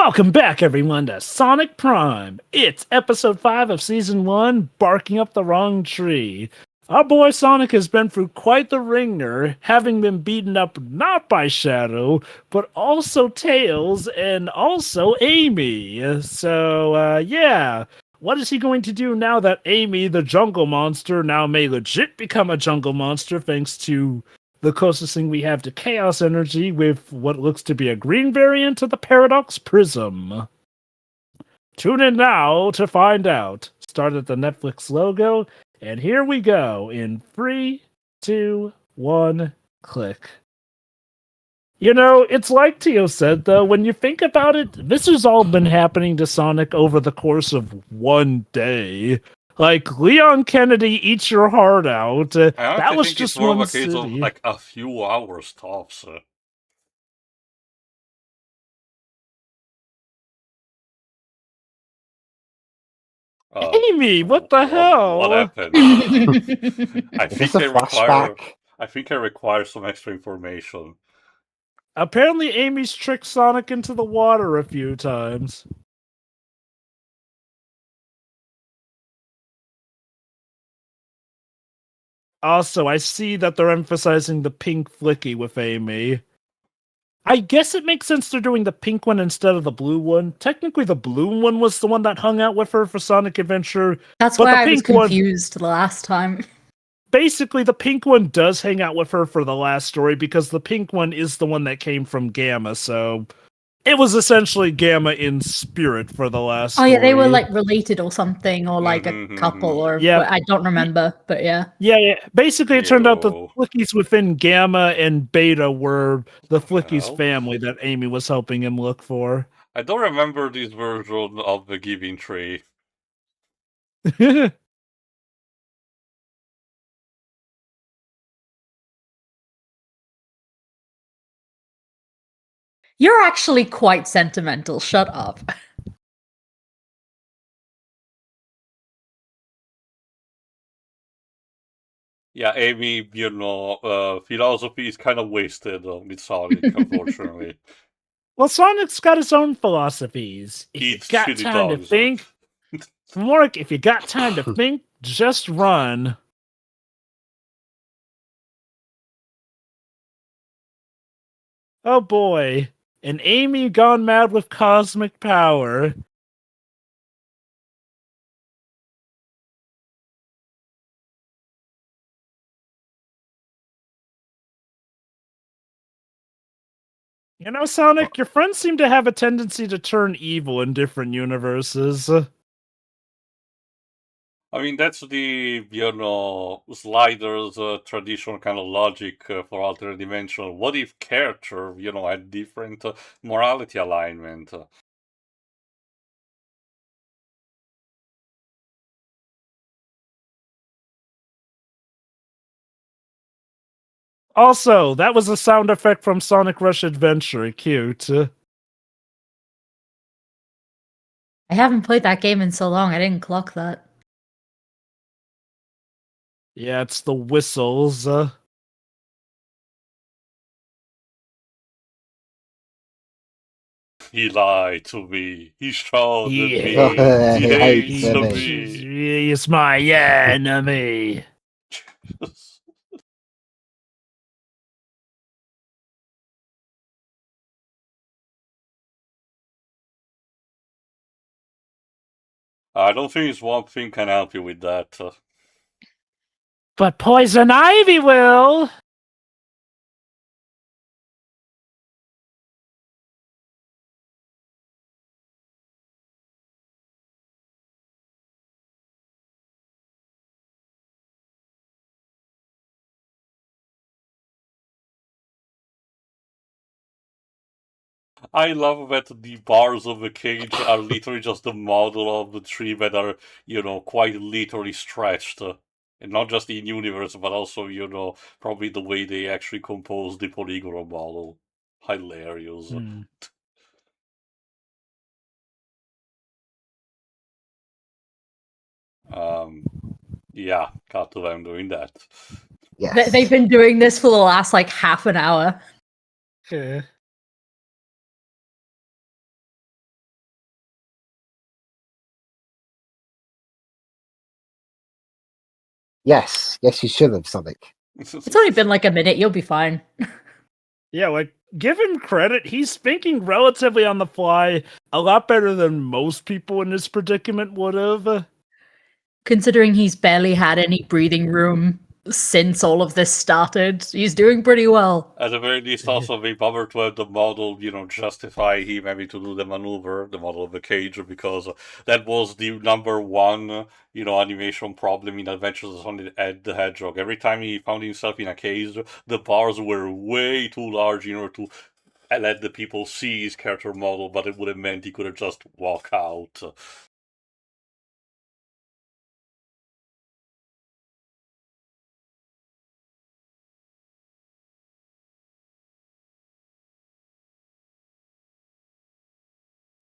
Welcome back, everyone, to Sonic Prime. It's episode 5 of season 1, Barking Up the Wrong Tree. Our boy Sonic has been through quite the ringer, having been beaten up not by Shadow, but also Tails and also Amy. So, yeah. What is he going to do now that Amy, the jungle monster, now may legit become a jungle monster thanks to the closest thing we have to chaos energy with what looks to be a green variant of the Paradox Prism? Tune in now to find out. Start at the Netflix logo, and here we go in 3, 2, 1, click. You know, it's like Tio said, though, when you think about it, this has all been happening to Sonic over the course of one day. Like, Leon Kennedy eats your heart out. That was think just it's more one of a case of city. like a few hours tops. Amy, what the hell? What happened? I Is think this a flashback? I think I require some extra information. Apparently, Amy's tricked Sonic into the water a few times. Also, I see that they're emphasizing the pink flicky with Amy. I guess it makes sense they're doing the pink one instead of the blue one. Technically, the blue one was the one that hung out with her for Sonic Adventure. That's but why the I was pink one- confused the last time. Basically, the pink one does hang out with her for the last story because the pink one is the one that came from Gamma, so it was essentially Gamma in spirit for the last story. Oh yeah, they were like related or something, or like a couple, or Yeah. I don't remember, but yeah. Yeah. Basically, it turned out the Ew. Flickies within Gamma and Beta were the Flickies Well. family that Amy was helping him look for. I don't remember this version of the Giving Tree. You're actually quite sentimental. Shut up. Yeah, Amy, philosophy is kind of wasted with Sonic, unfortunately. Well, Sonic's got his own philosophies. If you Eats got shitty time to dogs. think, Mark, if you got time to think, just run. Oh boy, an Amy gone mad with cosmic power. You know, Sonic, your friends seem to have a tendency to turn evil in different universes. I mean, that's the, Slider's traditional kind of logic for alternate dimension. What if character, had different morality alignment? Also, that was a sound effect from Sonic Rush Adventure. Cute. I haven't played that game in so long. I didn't clock that. Yeah, it's the whistles. He lied to me. He showed me. He Yeah. hates He me. He's my enemy. I don't think Swamp Thing can help you with that. But Poison Ivy will. I love that the bars of the cage are literally just the model of the tree that are, quite literally stretched. And not just in universe, but also, probably the way they actually compose the polygonal model. Hilarious. Yeah, cut to them doing that. Yes. They've been doing this for the last like half an hour. Okay. Yes, you should have, Sonic. It's only been like a minute. You'll be fine. Yeah, like, give him credit. He's thinking relatively on the fly, a lot better than most people in this predicament would have. Considering he's barely had any breathing room since all of this started, he's doing pretty well. At the very least, also be bothered to have the model, justify him having to do the maneuver, the model of the cage, because that was the number one, animation problem in Adventures of Sonic the Hedgehog. Every time he found himself in a cage, the bars were way too large in order to let the people see his character model, but it would have meant he could have just walked out.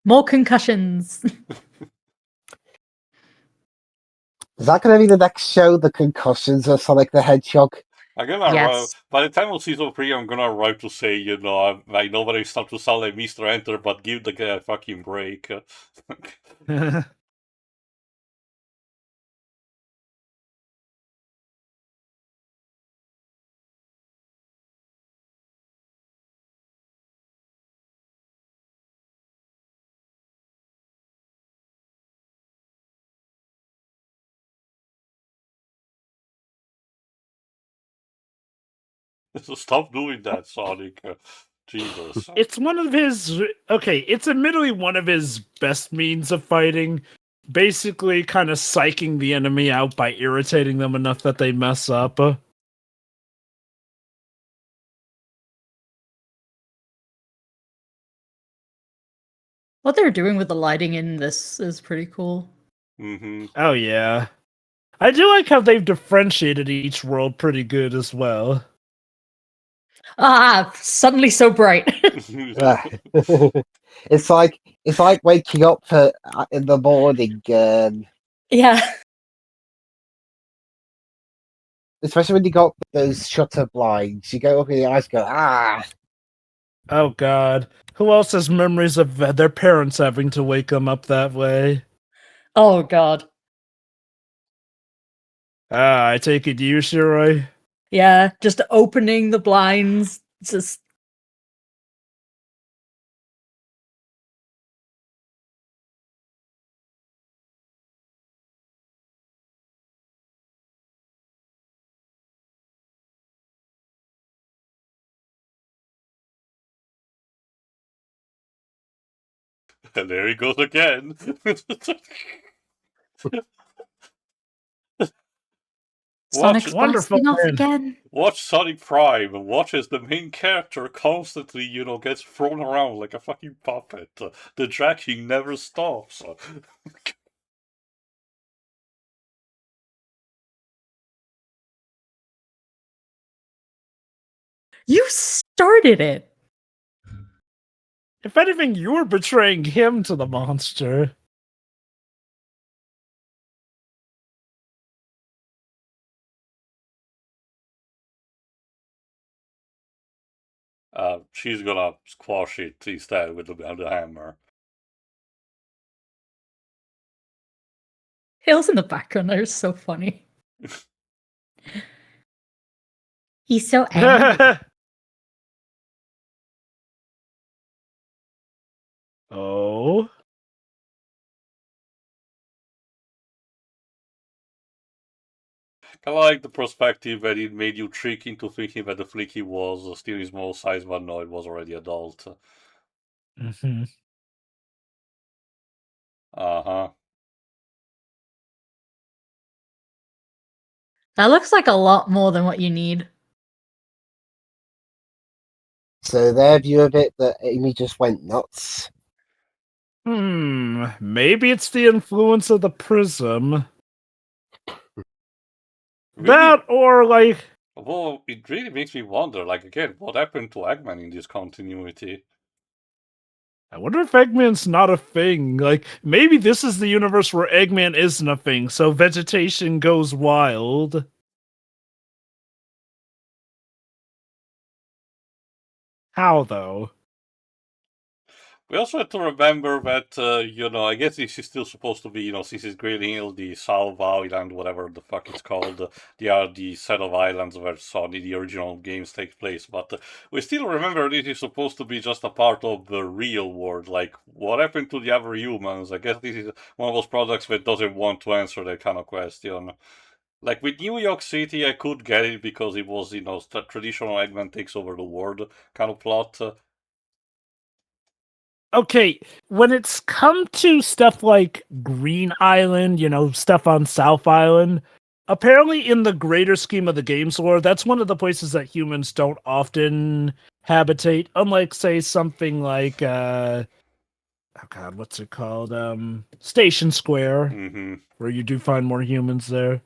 More concussions. Is that going to be the next show? The concussions of Sonic the Hedgehog. I'm gonna Yes. by the time of season 3, I'm gonna arrive to say, I know that it's not to sound like Mr. Enter, but give the guy a fucking break. So stop doing that, Sonic. Jesus. It's one of his. Okay, it's admittedly one of his best means of fighting. Basically, kind of psyching the enemy out by irritating them enough that they mess up. What they're doing with the lighting in this is pretty cool. Mm-hmm. Oh, yeah. I do like how they've differentiated each world pretty good as well. Ah, suddenly so bright. It's like waking up in the morning. Yeah. Especially when you got those shutter blinds, you go up and your eyes go, ah. Oh, God. Who else has memories of their parents having to wake them up that way? Oh, God. Ah, I take it you, Shiroi? Yeah, just opening the blinds. Just. And there he goes again. Sonic's wonderful blasting off man. again. Watch Sonic Prime. Watch as the main character constantly, gets thrown around like a fucking puppet. The jacking never stops. You started it. If anything, you were betraying him to the monster. She's gonna squash it instead with the hammer. Hills in the background are so funny. He's so angry. Oh? I like the perspective that it made you trick into thinking that the Flicky was still in small size, but no, it was already adult. Mm-hmm. Uh-huh. That looks like a lot more than what you need. So their view of it, that Amy just went nuts. Maybe it's the influence of the prism. Really? That, or like... Well, it really makes me wonder, again, what happened to Eggman in this continuity? I wonder if Eggman's not a thing. Maybe this is the universe where Eggman isn't a thing, so vegetation goes wild. How, though? We also have to remember that, I guess this is still supposed to be, since it's Green Hill, the South Island, whatever the fuck it's called, they are the set of islands where the original games take place. But we still remember this is supposed to be just a part of the real world. Like, what happened to the other humans? I guess this is one of those products that doesn't want to answer that kind of question. Like with New York City, I could get it because it was, traditional Eggman takes over the world kind of plot. Okay, when it's come to stuff like Green Island, stuff on South Island, apparently in the greater scheme of the game's lore, that's one of the places that humans don't often habitate, unlike, say, something like, oh god, what's it called? Station Square, Mm-hmm. where you do find more humans there.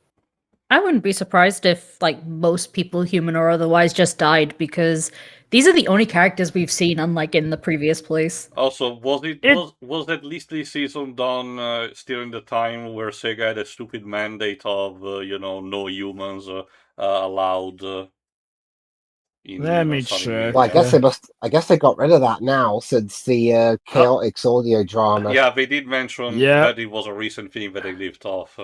I wouldn't be surprised if, like, most people, human or otherwise, just died, because these are the only characters we've seen, unlike in the previous place. Also, was at least this season done still in the time where Sega had a stupid mandate of no humans allowed in Let me Sonic check. Well, Mania? I guess they got rid of that now since the Chaotix audio drama. Yeah, they did mention Yeah. that it was a recent thing that they left off.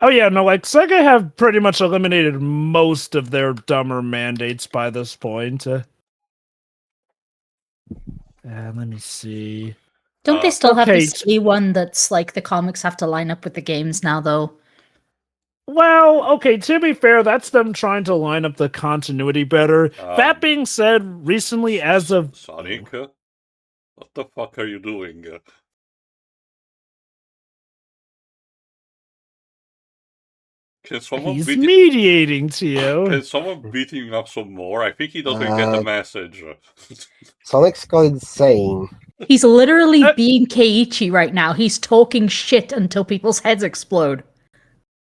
Oh yeah, no, like Sega have pretty much eliminated most of their dumber mandates by this point. Let me see. Don't they still have okay, the silly one that's like the comics have to line up with the games now, though? Well, okay, to be fair, that's them trying to line up the continuity better. That being said, recently, as of... Sonic, what the fuck are you doing? Can someone He's mediating, Tio. Can someone beat him up some more? I think he doesn't get the message. Sonic's gone insane. He's literally being Keiichi right now. He's talking shit until people's heads explode.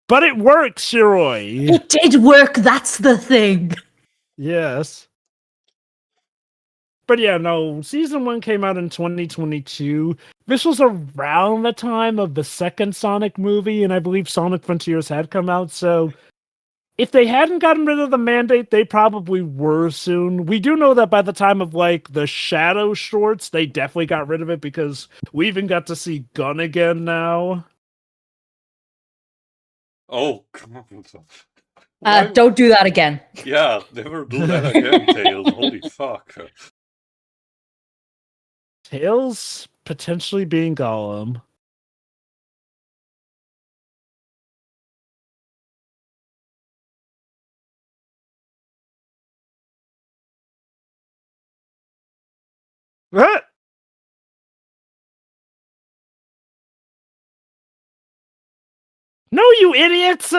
But it works, Shiroi. It did work, that's the thing. Yes. But yeah, no, Season 1 came out in 2022. This was around the time of the second Sonic movie, and I believe Sonic Frontiers had come out, so if they hadn't gotten rid of the mandate, they probably were soon. We do know that by the time of, like, the Shadow shorts, they definitely got rid of it, because we even got to see Gun again now. Oh, God. Don't do that again. Yeah, never do that again, Tails. Holy fuck. Tails potentially being Gollum. What? No, you idiots!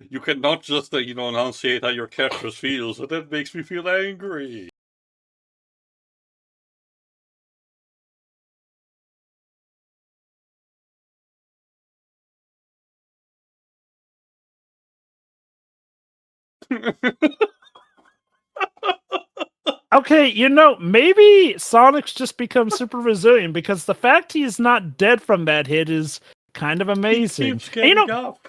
You cannot just, enunciate how your character feels. That makes me feel angry. Okay, maybe Sonic's just become super resilient, because the fact he's not dead from that hit is kind of amazing. He keeps getting up.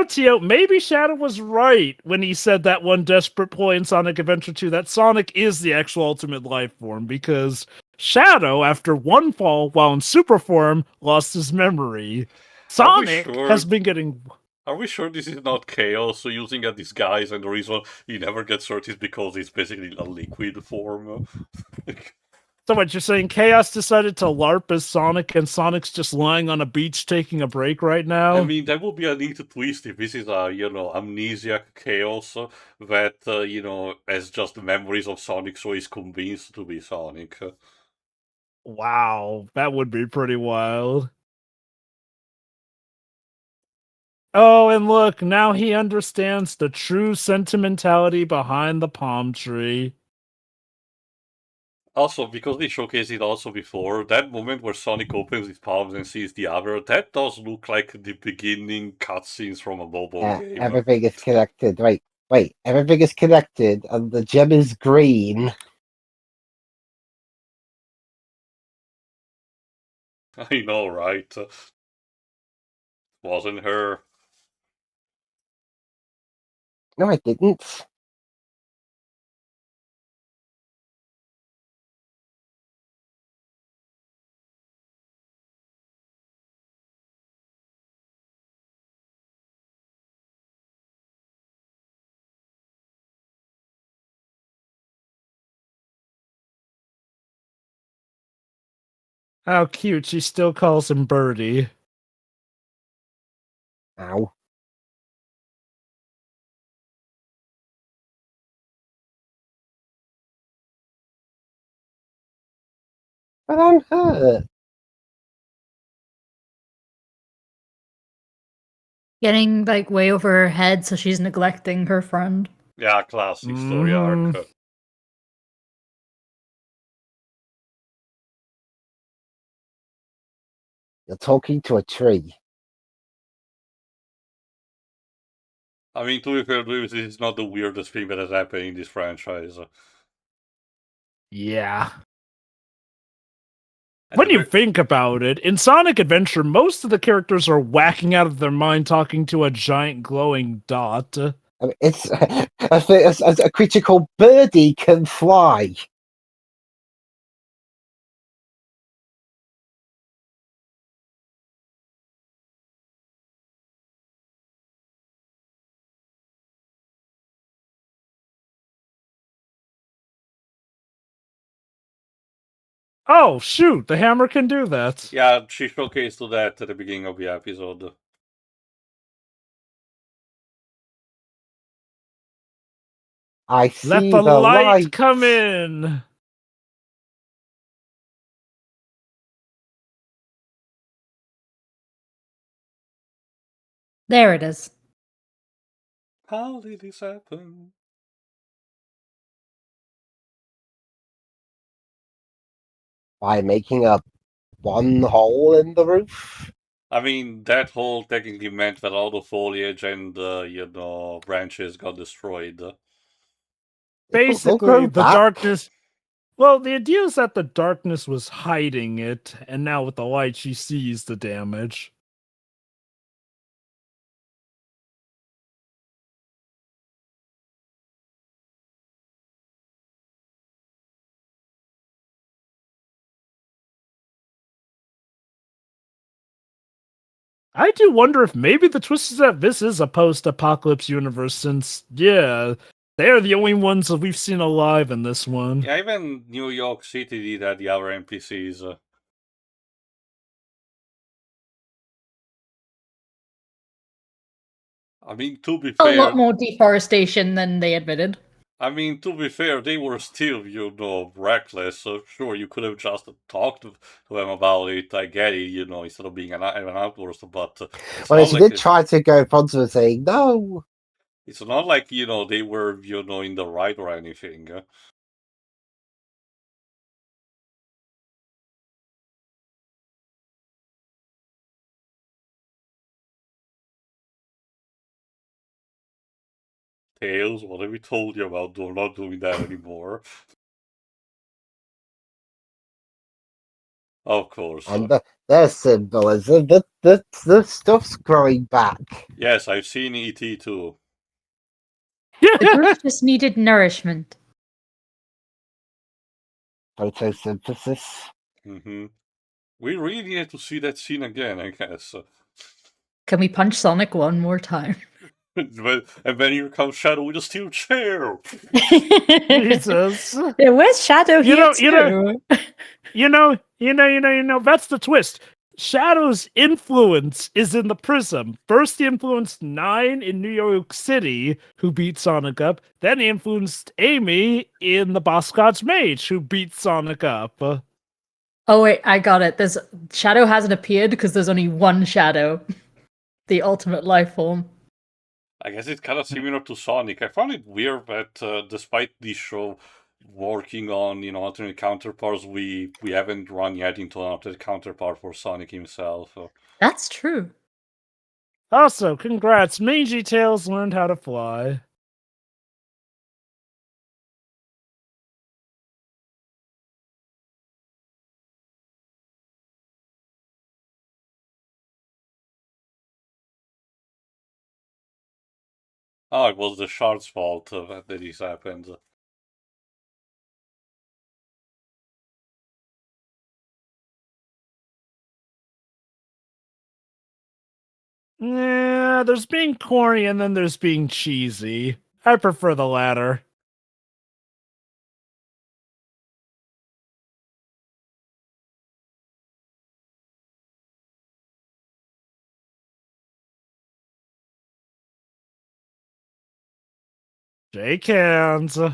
Tio, maybe Shadow was right when he said that one desperate ploy in Sonic Adventure 2 that Sonic is the actual ultimate life form, because Shadow, after one fall while in super form, lost his memory. Sonic has been getting... Are we sure this is not Chaos using a disguise, and the reason he never gets hurt is because he's basically a liquid form? So what, you're saying Chaos decided to LARP as Sonic, and Sonic's just lying on a beach taking a break right now? I mean, that would be a neat twist if this is a, amnesiac Chaos that, has just memories of Sonic, so he's convinced to be Sonic. Wow, that would be pretty wild. Oh, and look, now he understands the true sentimentality behind the palm tree. Also, because they showcased it also before, that moment where Sonic opens his palms and sees the other, that does look like the beginning cutscenes from a mobile game. Everything is connected. Wait, everything is connected, and the gem is green. I know, right? Wasn't her. No, I didn't. How cute. She still calls him Birdie. Ow. But I'm hurt. Getting like way over her head, so she's neglecting her friend. Yeah, classic story Mhm. arc. You're talking to a tree. I mean, to be fair, this is not the weirdest thing that has happened in this franchise. Yeah. At When the you ver- think about it, in Sonic Adventure, most of the characters are whacking out of their mind talking to a giant glowing dot. I mean, it's a creature called Birdie can fly. Oh, shoot, the hammer can do that. Yeah, she showcased that at the beginning of the episode. I see Let the the light come in. There it is. How did this happen? By making a one hole in the roof. I mean, that hole technically meant that all the foliage and, branches got destroyed. They'll Basically, grow the back. darkness. Well, the idea is that the darkness was hiding it, and now with the light, she sees the damage. I do wonder if maybe the twist is that this is a post-apocalypse universe, since, yeah, they're the only ones that we've seen alive in this one. Yeah, even New York City did that, the other NPCs. I mean, to be A fair, lot more deforestation than they admitted. they were still, reckless. So sure, you could have just talked to them about it. I get it, instead of being an outburst. But it's Well, not she like did try to go in front of her saying, no. it's not like they were in the right or anything. Tails, what have we told you about? We're not doing that anymore. Of course. And their symbolism, the stuff's growing back. Yes, I've seen E.T. too. The group just needed nourishment. Photosynthesis. Mm-hmm. We really need to see that scene again, I guess. Can we punch Sonic one more time? And then here comes Shadow with a steel chair. Jesus. Yeah, where's Shadow You here know- too? you know, that's the twist. Shadow's influence is in the Prism. First, he influenced Nine in New York City, who beat Sonic up. Then he influenced Amy in the Boscage Mage, who beat Sonic up. Oh wait, I got it. There's Shadow hasn't appeared because there's only one Shadow, the ultimate life form. I guess it's kind of similar to Sonic. I found it weird that despite the show working on, alternate counterparts, we haven't run yet into an alternate counterpart for Sonic himself. That's true. Also, congrats, Mangy Tails learned how to fly. Oh, it was the Shard's fault that this happened. Yeah, there's being corny and then there's being cheesy. I prefer the latter. Shake hands. I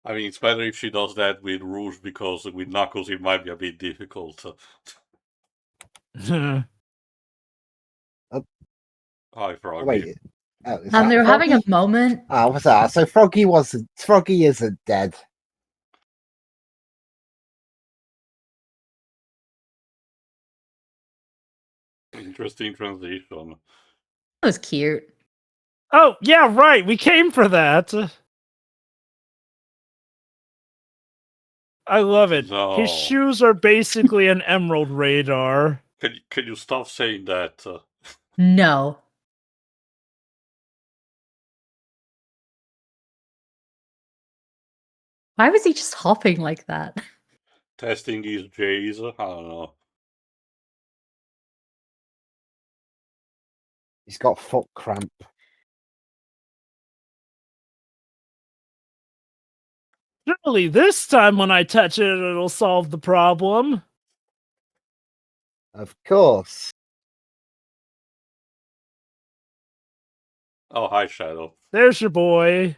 mean, it's better if she does that with Rouge, because with Knuckles it might be a bit difficult. Hi, Froggy. Wait. Oh, is And that they were having a Froggy? moment. Oh, what's that? So Froggy isn't dead. Interesting transition. That was cute. Oh, yeah, right. We came for that. I love it. No. His shoes are basically an emerald radar. Can you stop saying that? No. Why was he just hopping like that? Testing his J's? I don't know. He's got foot cramp. Surely this time when I touch it, it'll solve the problem. Of course. Oh, hi, Shadow. There's your boy.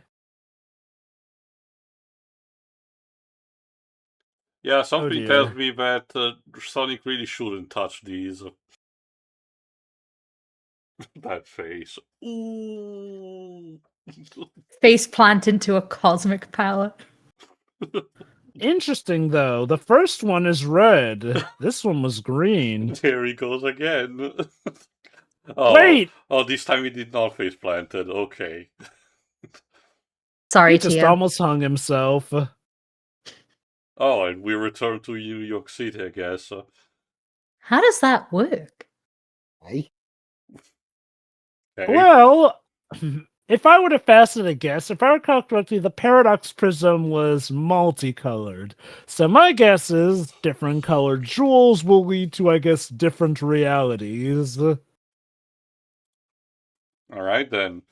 Yeah, something dear. tells me that Sonic really shouldn't touch these. That face. Ooh. Face plant into a cosmic power. Interesting, though. The first one is red. This one was green. There he goes again. Oh, Wait! oh, this time he did not face planted. Okay. Sorry, He just Tia. almost hung himself. Oh, and we return to New York City, I guess. How does that work? Hey? Okay. Well, if I were to hazard a guess, if I recall correctly, the Paradox Prism was multicolored. So my guess is different colored jewels will lead to, I guess, different realities. All right, then.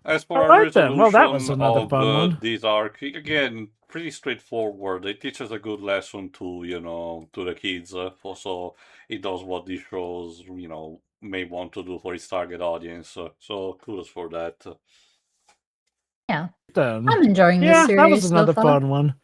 As for All our right, then. Well, that was resolution another of fun one. this arc, again, pretty straightforward. It teaches a good lesson to, to the kids. So it does what these shows, may want to do for its target audience. So kudos for that. Yeah. Then. I'm enjoying this Yeah, series that was so another far. fun one.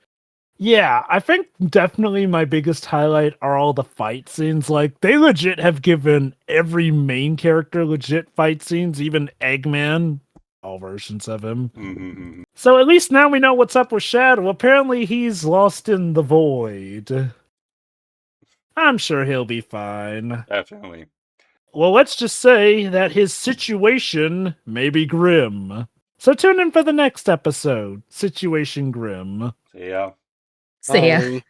Yeah, I think definitely my biggest highlight are all the fight scenes. Like, they legit have given every main character legit fight scenes, even Eggman, all versions of him. Mm-hmm. So at least now we know what's up with Shadow. Apparently he's lost in the void. I'm sure he'll be fine. Definitely. Well, let's just say that his situation may be grim. So tune in for the next episode, Situation Grim. So, yeah. See ya. Bye.